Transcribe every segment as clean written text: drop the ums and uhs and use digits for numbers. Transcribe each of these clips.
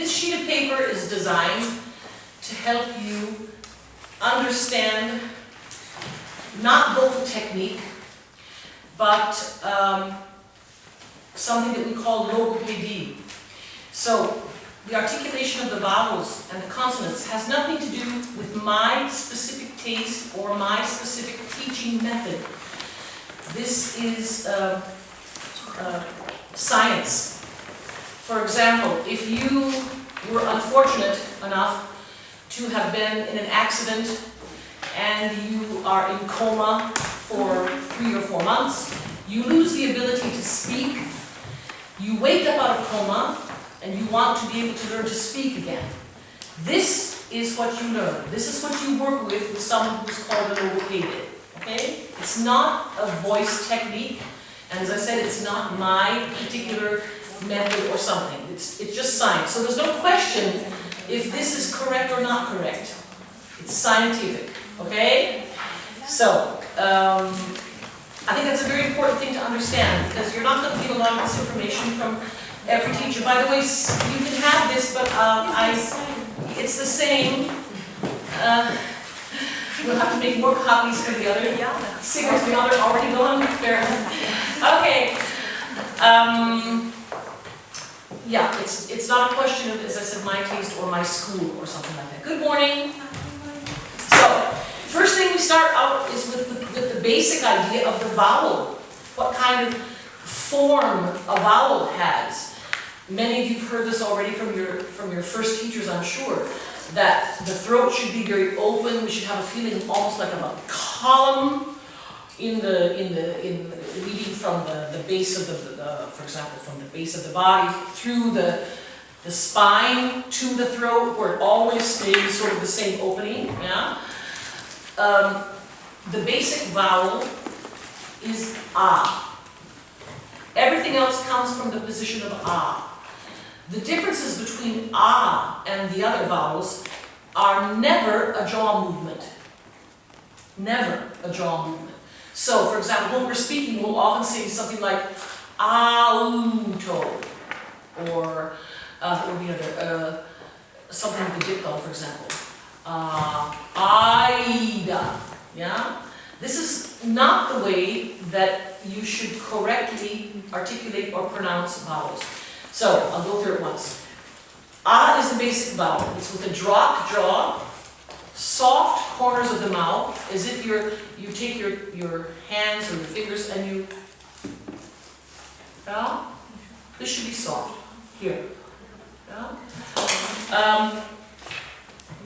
This sheet of paper is designed to help you understand not vocal technique, but something that we call logopedy. So the articulation of the vowels and the consonants has nothing to do with my specific taste or my specific teaching method. This is science. For example, if you were unfortunate enough to have been in an accident and you are in coma for 3 or 4 months, you lose the ability to speak, you wake up out of coma, and you want to be able to learn to speak again. This is what you learn. This is what you work with someone who's called a logopedic. Okay? It's not a voice technique, and as I said, it's not my particular method or something. It's just science. So there's no question if this is correct or not correct. It's scientific. Okay? So, I think that's a very important thing to understand, because you're not going to get a lot of this information from every teacher. By the way, you can have this, but it's the same. We'll have to make more copies for the other singers. The other already gone. Okay. Yeah, it's not a question of, as I said, my taste or my school or something like that. Good morning. So, first thing we start out is with the basic idea of the vowel. What kind of form a vowel has. Many of you have heard this already from your first teachers, I'm sure, that the throat should be very open. We should have a feeling almost like of a column leading from the base of for example, from the base of the body through the spine to the throat, where it always stays sort of the same opening. Yeah. The basic vowel is ah. Everything else comes from the position of ah. The differences between ah and the other vowels are never a jaw movement. Never a jaw movement. So, for example, when we're speaking, we'll often say something like auto, or something with the dip bell, for example. Aida. Yeah? This is not the way that you should correctly articulate or pronounce vowels. So, I'll go through it once. Ah is the basic vowel. It's with a dropped jaw, soft corners of the mouth, as if you take your hands or your fingers and you, yeah? This should be soft, here. Yeah?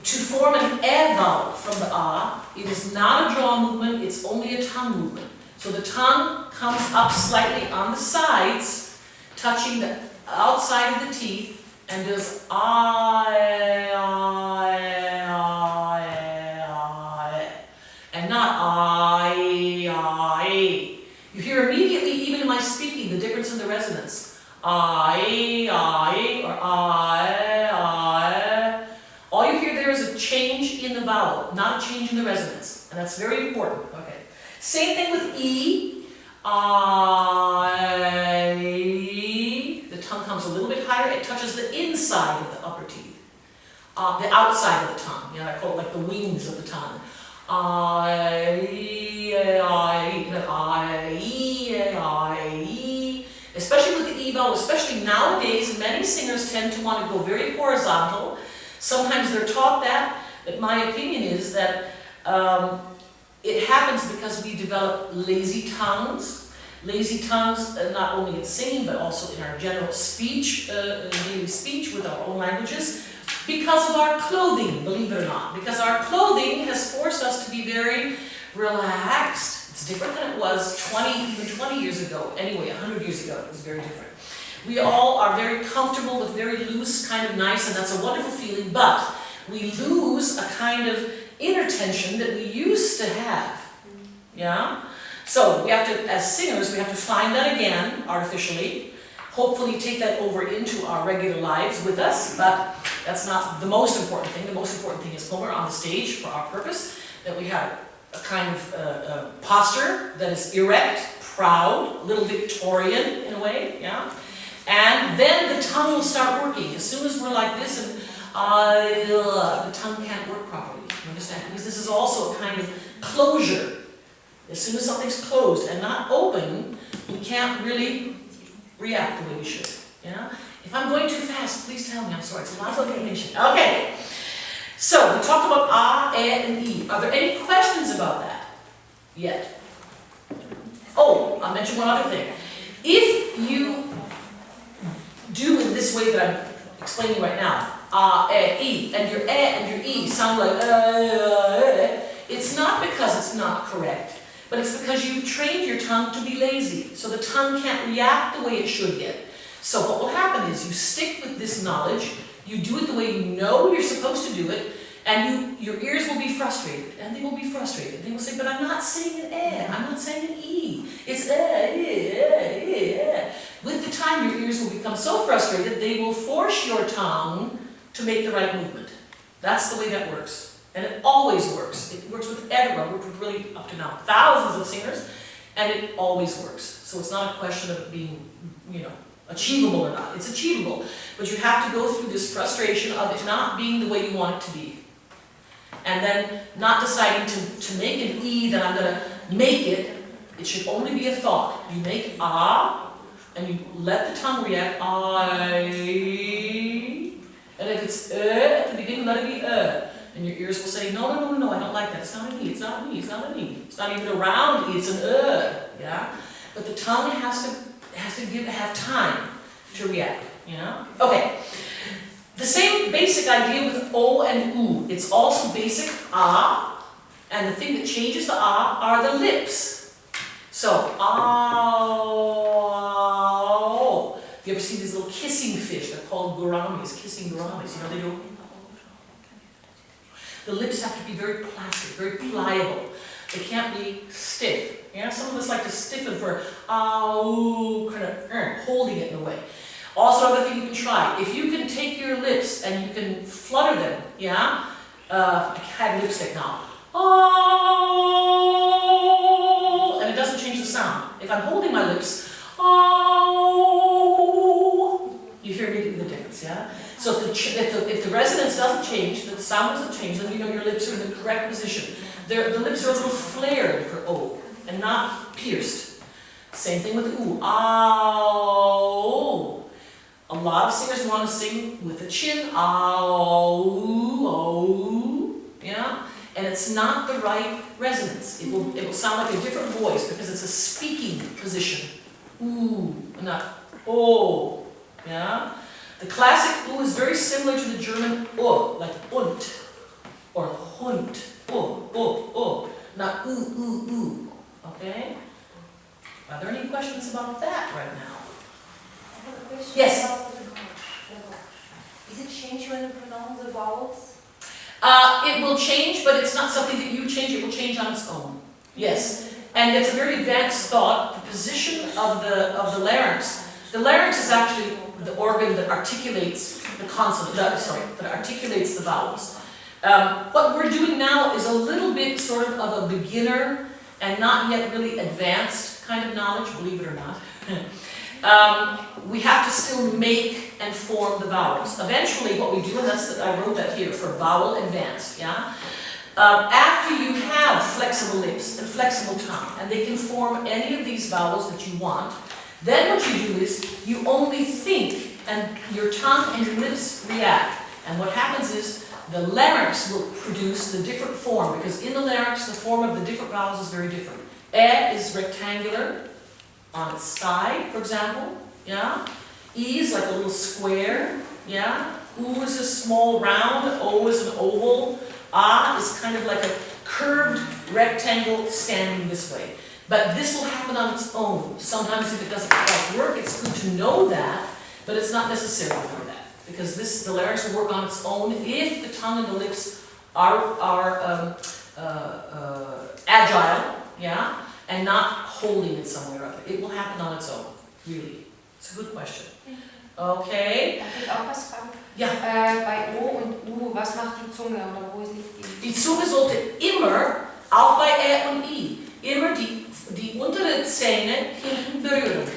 To form an e vowel from the ah, it is not a jaw movement, it's only a tongue movement. So the tongue comes up slightly on the sides, touching the outside of the teeth, and does and not I. You hear immediately, even in my speaking, the difference in the resonance. I, or I. All you hear there is a change in the vowel, not a change in the resonance. And that's very important. Okay. Same thing with E. I. The tongue comes a little bit higher. It touches the inside of the upper teeth. The outside of the tongue. I call it like the wings of the tongue. Especially with the E vowel, especially nowadays, many singers tend to want to go very horizontal. Sometimes they're taught that, but my opinion is that it happens because we develop lazy tongues. Lazy tongues, not only in singing, but also in our general speech, daily speech with our own languages, because of our clothing, believe it or not. Because our clothing has forced us to be very relaxed. It's different than it was even 20 years ago. Anyway, 100 years ago, it was very different. We all are very comfortable with very loose, kind of nice, and that's a wonderful feeling, but we lose a kind of inner tension that we used to have. Yeah? So we have to, as singers, we have to find that again, artificially. Hopefully take that over into our regular lives with us, but that's not the most important thing. The most important thing is when we're on the stage for our purpose, that we have a kind of posture that is erect, proud, a little Victorian in a way, yeah? And then the tongue will start working. As soon as we're like this and the tongue can't work properly. You understand? Because this is also a kind of closure. As soon as something's closed and not open, we can't really react the way we should. Yeah? If I'm going too fast, please tell me. I'm sorry. It's a lot of information. Okay. So, we talked about A, and E. Are there any questions about that yet? Oh, I'll mention one other thing. If you do in this way that I'm explaining right now, E, and your E sound like it's not because it's not correct, but it's because you've trained your tongue to be lazy, so the tongue can't react the way it should yet. So what will happen is you stick with this knowledge, you do it the way you know you're supposed to do it, and your ears will be frustrated, and they will be frustrated. They will say, but I'm not saying an I'm not saying an E. It's With the time, your ears will become so frustrated, they will force your tongue to make the right movement. That's the way that works. And it always works. It works with everyone. Worked with really, up to now, thousands of singers, and it always works. So it's not a question of it being, achievable or not. It's achievable. But you have to go through this frustration of it not being the way you want it to be. And then not deciding to make an E that I'm going to make it. It should only be a thought. You make and you let the tongue react, and if it's at the beginning, let it be and your ears will say, no, I don't like that. It's not an E, it's not an E, it's not an E. It's not even a round E, it's an yeah? But the tongue has to have time to react, Okay. The same basic idea with O and U. It's also basic and the thing that changes the are the lips. So, you ever see these little kissing fish? They're called gouramis, kissing gouramis. They do. The lips have to be very plastic, very pliable. They can't be stiff. Some of us like to stiffen for kind of holding it in a way. Also, another thing you can try, if you can take your lips and you can flutter them, I have lipstick now. And it doesn't change the sound. If I'm holding my lips, you hear immediately the difference, So if the resonance doesn't change, the sound doesn't change, then your lips are in the correct position. The lips are a little flared for O and not pierced. Same thing with U. A lot of singers want to sing with the chin, and it's not the right resonance. It will sound like a different voice because it's a speaking position. Not O. The classic U is very similar to the German O, like und or hund. Not Okay? Are there any questions about that right now? I have a question. Yes. About the vowel. Is it change when you pronounce the vowels? It will change, but it's not something that you change. It will change on its own. Yes. And it's a very advanced thought. The position of the larynx. The larynx is actually the organ that articulates the consonant. That articulates the vowels. What we're doing now is a little bit sort of a beginner and not yet really advanced kind of knowledge, believe it or not. We have to still make and form the vowels. Eventually what we do, and I wrote that here for vowel advanced, after you have flexible lips and flexible tongue, and they can form any of these vowels that you want, then what you do is you only think, and your tongue and your lips react. And what happens is the larynx will produce the different form, because in the larynx the form of the different vowels is very different. E is rectangular on its side, for example. E is like a little square. U is a small round. O is an oval. A is kind of like a curved rectangle standing this way. But this will happen on its own. Sometimes if it doesn't quite work, it's good to know that, but it's not necessary for that. Because the larynx will work on its own if the tongue and the lips are agile, and not holding it somewhere or other. It will happen on its own, really. It's a good question. Okay. Darf ich auch was fragen? Ja. Bei O und U, was macht die Zunge oder wo liegt die? Die Zunge sollte immer, auch bei E und I, immer die untere Zähne hinten berühren.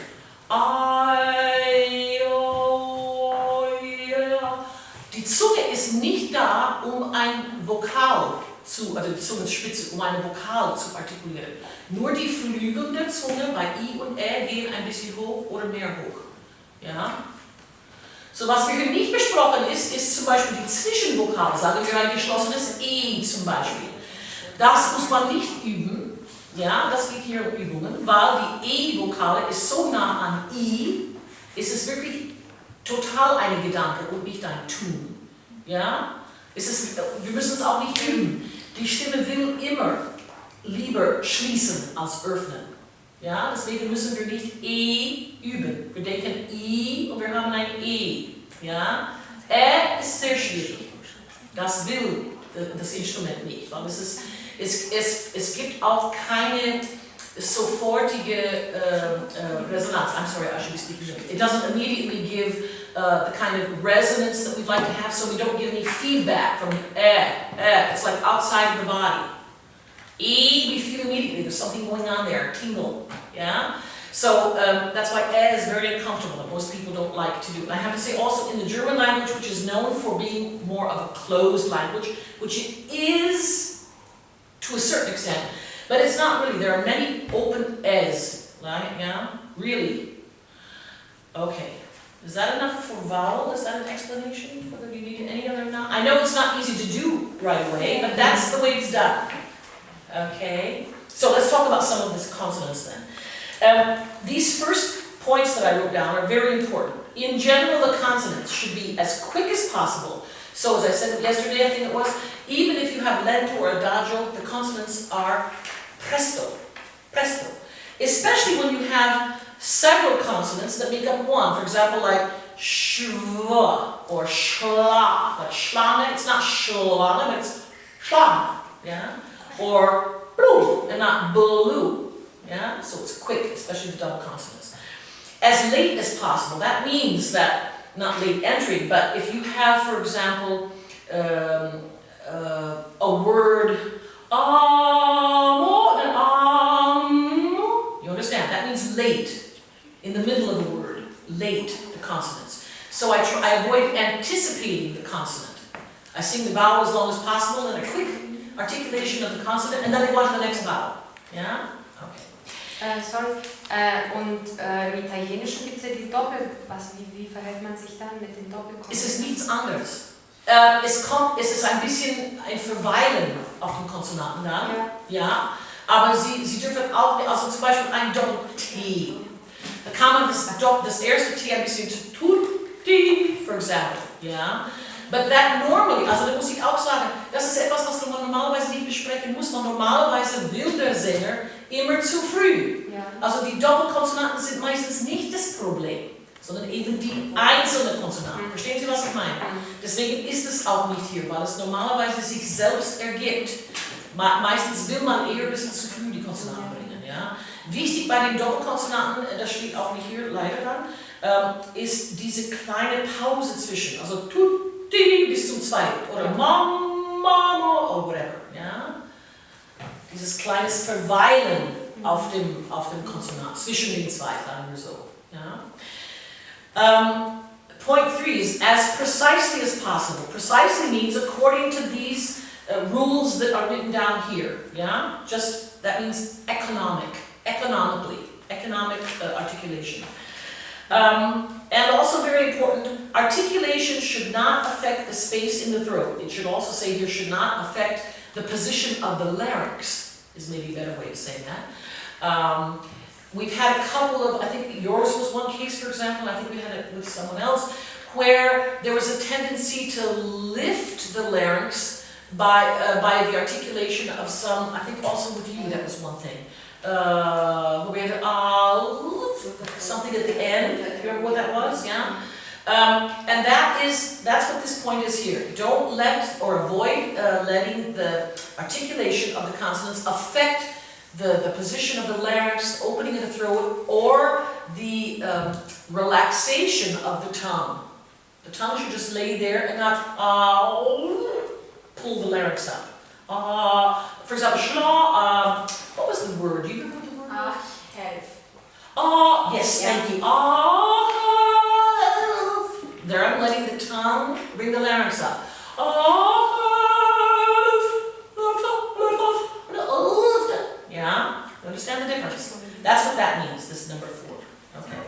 Die Zunge ist nicht da, um ein Vokal also die Zungenspitze, um eine Vokal zu artikulieren. Nur die Flügel der Zunge bei I und Ä gehen ein bisschen hoch oder mehr hoch. Ja? So, was wir hier nicht besprochen ist zum Beispiel die Zwischenvokale. Sagen wir ein geschlossenes E zum Beispiel. Das muss man nicht üben. Ja, das geht hier um Übungen, weil die E-Vokale ist so nah an I, ist es wirklich total ein Gedanke und nicht ein Tun. Ja? Wir müssen es auch nicht üben. Die Stimme will immer lieber schließen als öffnen. Ja? Deswegen müssen wir nicht E üben. Wir denken I und wir haben ein E. Ja? Ä ist sehr schwierig. Das will das Instrument nicht, weil es gibt auch keine sofortige resonance. I'm sorry, I should be speaking English. It doesn't immediately give the kind of resonance that we'd like to have, so we don't get any feedback from It's like outside of the body. E, we feel immediately there's something going on there, tingle. Yeah? So that's why is very uncomfortable, and most people don't like to do it. I have to say also in the German language, which is known for being more of a closed language, which it is to a certain extent, but it's not really. There are many open es, right? Yeah? Really? Okay. Is that enough for vowel? Is that an explanation for the, do you need any other now? I know it's not easy to do right away, but that's the way it's done. Okay? So let's talk about some of these consonants then. These first points that I wrote down are very important. In general, the consonants should be as quick as possible. So as I said yesterday, I think it was, even if you have lento or adagio, the consonants are presto. Presto. Especially when you have several consonants that make up one. For example, like schwa or schla. Like schlane, it's not schlane, but it's schlane. Yeah? Or blue, and not blue. Yeah? So it's quick, especially the double consonants. As late as possible. That means that, not late entry, but if you have, for example, a word, you understand? That means late, in the middle of the word, late, the consonants. So I avoid anticipating the consonant. I sing the vowel as long as possible, and a quick articulation of the consonant, and then I go on to the next vowel. Yeah? Okay. Sorry, und im Italienischen gibt es ja die wie verhält man sich dann mit den Doppelkonsonanten? Es ist nichts anderes. Es ist ein bisschen ein Verweilen auf den Konsonanten da, ja, aber sie dürfen auch, also zum Beispiel ein Doppel-T. Da kann man das erste T ein bisschen tutti, for example, ja. But that normally, also da muss ich auch sagen, das ist etwas, was man normalerweise nicht besprechen muss, weil normalerweise will der Sänger immer zu früh. Ja. Also die Doppelkonsonanten sind meistens nicht das Problem, sondern eben die einzelnen Konsonanten. Verstehen Sie, was ich meine? Deswegen ist es auch nicht hier, weil es normalerweise sich selbst ergibt. Meistens will man eher ein bisschen zu früh die Konsonanten bringen. Ja? Wichtig bei den Doppelkonsonanten, das steht auch nicht hier, leider dann, ist diese kleine Pause zwischen, also tutti bis zum zweiten oder mama oder whatever. Ja? Dieses kleines Verweilen auf dem Konsonant, zwischen den zwei, sagen wir so. Ja? Point 3 is as precisely as possible. Precisely means according to these rules that are written down here. Yeah? Just, that means economic articulation. And also very important, articulation should not affect the space in the throat. It should also say here should not affect the position of the larynx, is maybe a better way of saying that. We've had a couple of, I think yours was one case, for example, I think we had it with someone else, where there was a tendency to lift the larynx by the articulation of some, I think also with you, that was one thing. We had something at the end, you remember what that was? Yeah? And that's what this point is here. Don't let or avoid letting the articulation of the consonants affect the position of the larynx, opening of the throat, or the relaxation of the tongue. The tongue should just lay there and not pull the larynx up. For example, what was the word? Do you remember the word? Help. Yes, thank you. There I'm letting the tongue bring the larynx up. Yeah? You understand the difference? That's what that means, this number 4. Okay.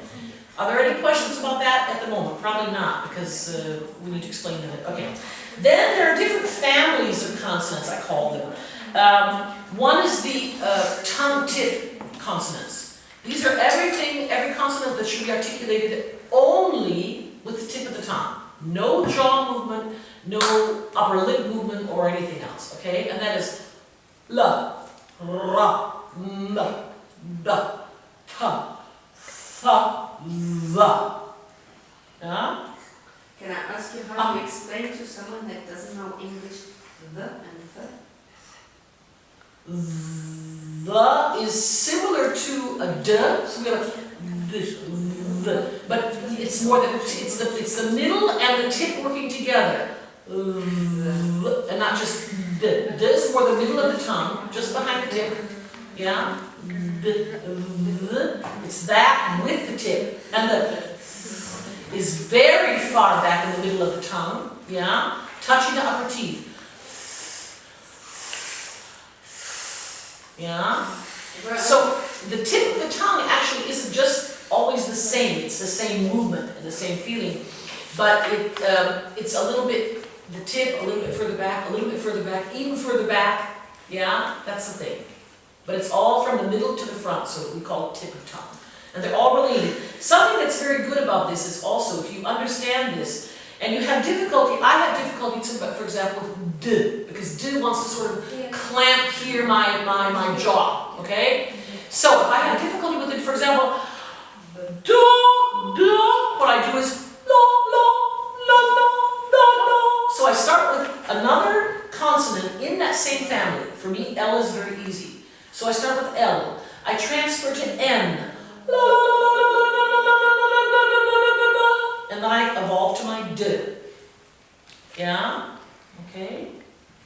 Are there any questions about that at the moment? Probably not, because we need to explain it. Okay. Then there are different families of consonants, I call them. One is the tongue tip consonants. These are every consonant that should be articulated only with the tip of the tongue. No jaw movement, no upper lip movement, or anything else. Okay? And that is L, R, M, D, T, Th, V. Yeah? Can I ask you how you explain to someone that doesn't know English the and the? The is similar to a d, so we have a the, but it's more than it's the middle and the tip working together, and not just the. D is more the middle of the tongue, just behind the tip. Yeah, it's that with the tip, and the is very far back in the middle of the tongue. Yeah, touching the upper teeth. Yeah. So the tip of the tongue actually isn't just always the same. It's the same movement and the same feeling, but it's a little bit the tip, a little bit further back, a little bit further back, even further back. Yeah, that's the thing. But it's all from the middle to the front, so we call it tip of tongue, and they're all related. Something that's very good about this is also if you understand this. And you have difficulty, I have difficulty, for example, with D, because D wants to sort of clamp here my jaw, okay? So if I have difficulty with it, for example, do, what I do is lo, lo. So I start with another consonant in that same family. For me, L is very easy. So I start with L. I transfer to N. And then I evolve to my D. Yeah? Okay?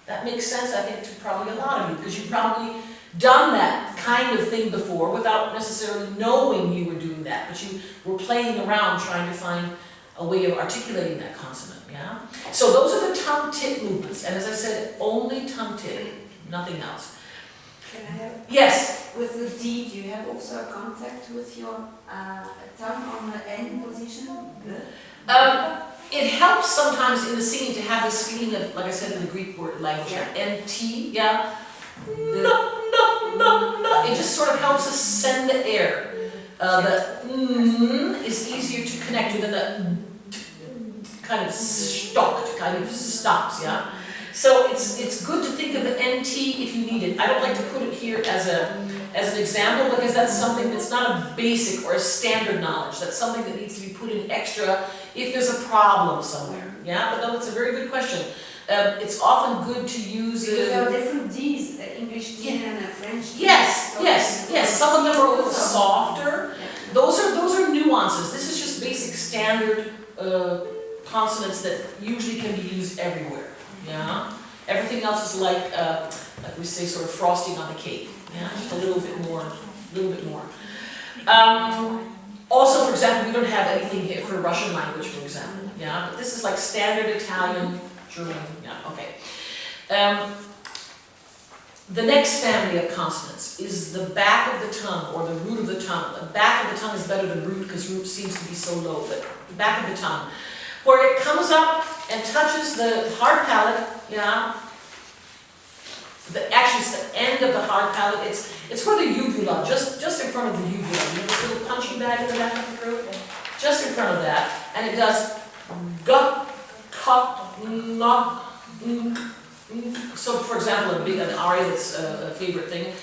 That makes sense, I think, to probably a lot of you, because you've probably done that kind of thing before without necessarily knowing you were doing that, but you were playing around trying to find a way of articulating that consonant. Yeah? So those are the tongue tip movements, and as I said, only tongue tip, nothing else. Can I have? Yes? With the D, do you have also a contact with your tongue on the N position? It helps sometimes in the singing to have this feeling of, like I said in the Greek word language, NT, yeah? No. It just sort of helps us send the air. The is easier to connect with than the kind of stopped, kind of stops, yeah? So it's good to think of the NT if you need it. I don't like to put it here as an example because that's something that's not a basic or a standard knowledge. That's something that needs to be put in extra if there's a problem somewhere. Yeah, but no, it's a very good question. It's often good to use. Because there are different D's, the English D and a French D. Yes. Some of them are a little softer. Yeah. Those are nuances. This is just basic standard consonants that usually can be used everywhere. Yeah. Everything else is like we say, sort of frosting on the cake. Yeah, just a little bit more. Also, for example, we don't have anything here for Russian language, for example. Yeah, but this is like standard Italian, German. Yeah, okay. The next family of consonants is the back of the tongue or the root of the tongue. The back of the tongue is better than root because root seems to be so low, but the back of the tongue, where it comes up and touches the hard palate. Yeah. Actually, it's the end of the hard palate. It's where the uvula, just in front of the uvula. You know this little punching bag in the back of the throat? Just in front of that. And it does ga, ka, na, so, for example, an aria that's a favorite thing.